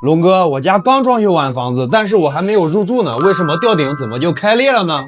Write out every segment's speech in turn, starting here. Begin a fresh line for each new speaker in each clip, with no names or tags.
龙哥，我家刚装修完房子，但是我还没有入住呢，为什么吊顶怎么就开裂了呢？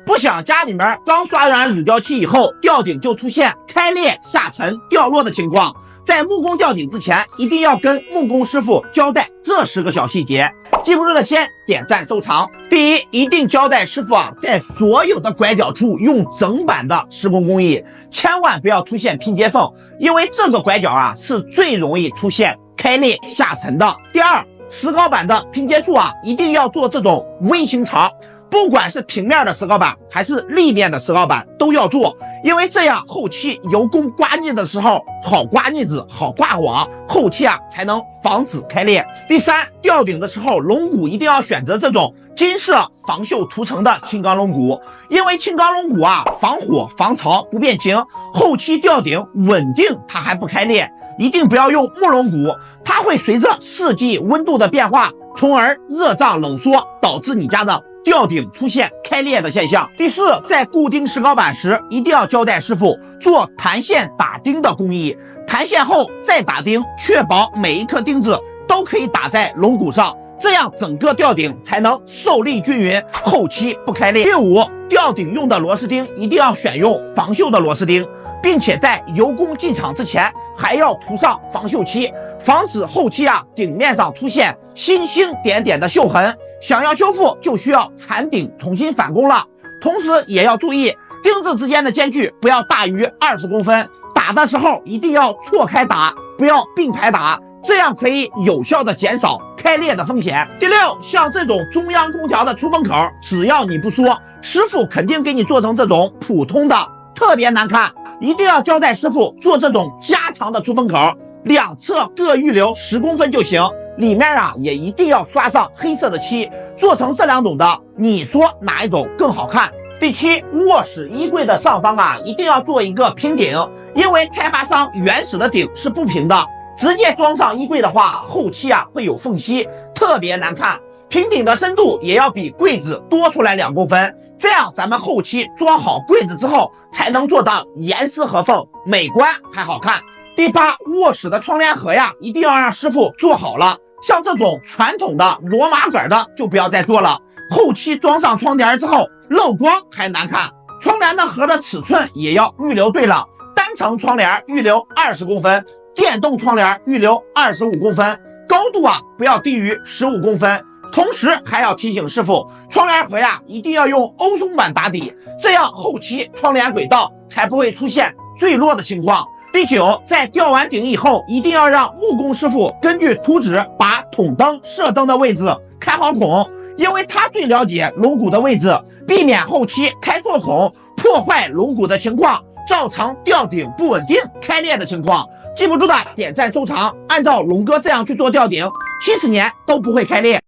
不想家里面刚刷完铝胶漆以后，吊顶就出现开裂、下沉、掉落的情况，在木工吊顶之前，一定要跟木工师傅交代这10个小细节，记不住的先点赞收藏。第一，一定交代师傅在所有的拐角处用整板的施工工艺，千万不要出现拼接缝，因为这个拐角是最容易出现开裂下沉的。第二，石膏板的拼接处一定要做这种微型槽。不管是平面的石膏板还是立面的石膏板都要做，因为这样后期油工刮腻的时候好刮腻子，好挂网，后期才能防止开裂。第三，吊顶的时候龙骨一定要选择这种金色防锈涂层的轻钢龙骨，因为轻钢龙骨防火防潮不变形，后期吊顶稳定它还不开裂。一定不要用木龙骨，它会随着四季温度的变化，从而热胀冷缩，导致你家的吊顶出现开裂的现象。第四，在固定石膏板时，一定要交代师傅做弹线打钉的工艺，弹线后再打钉，确保每一颗钉子都可以打在龙骨上，这样整个吊顶才能受力均匀，后期不开裂。第五，吊顶用的螺丝钉一定要选用防锈的螺丝钉，并且在油工进场之前还要涂上防锈漆，防止后期顶面上出现星星点点的锈痕。想要修复就需要铲顶重新返工了。同时也要注意钉子之间的间距不要大于20公分，打的时候一定要错开打，不要并排打，这样可以有效的减少开裂的风险。第六，像这种中央空调的出风口，只要你不说，师傅肯定给你做成这种普通的，特别难看。一定要交代师傅做这种加长的出风口，两侧各预留10公分就行，里面也一定要刷上黑色的漆，做成这2种的，你说哪一种更好看？第七，卧室衣柜的上方一定要做一个平顶，因为开发商原始的顶是不平的，直接装上衣柜的话，后期会有缝隙，特别难看。平顶的深度也要比柜子多出来2公分，这样咱们后期装好柜子之后才能做到严丝合缝，美观还好看。第八，卧室的窗帘盒一定要让师傅做好了，像这种传统的螺码杆的就不要再做了，后期装上窗帘之后漏光还难看。窗帘的盒的尺寸也要预留对了，单层窗帘预留20公分，电动窗帘预留25公分，高度不要低于15公分。同时还要提醒师傅，窗帘盒一定要用欧松板打底，这样后期窗帘轨道才不会出现坠落的情况。第九，在吊完顶以后，一定要让木工师傅根据图纸把筒灯、射灯的位置开好孔，因为他最了解龙骨的位置，避免后期开错孔破坏龙骨的情况，造成吊顶不稳定开裂的情况。记不住的点赞收藏，按照龙哥这样去做吊顶，70年都不会开裂。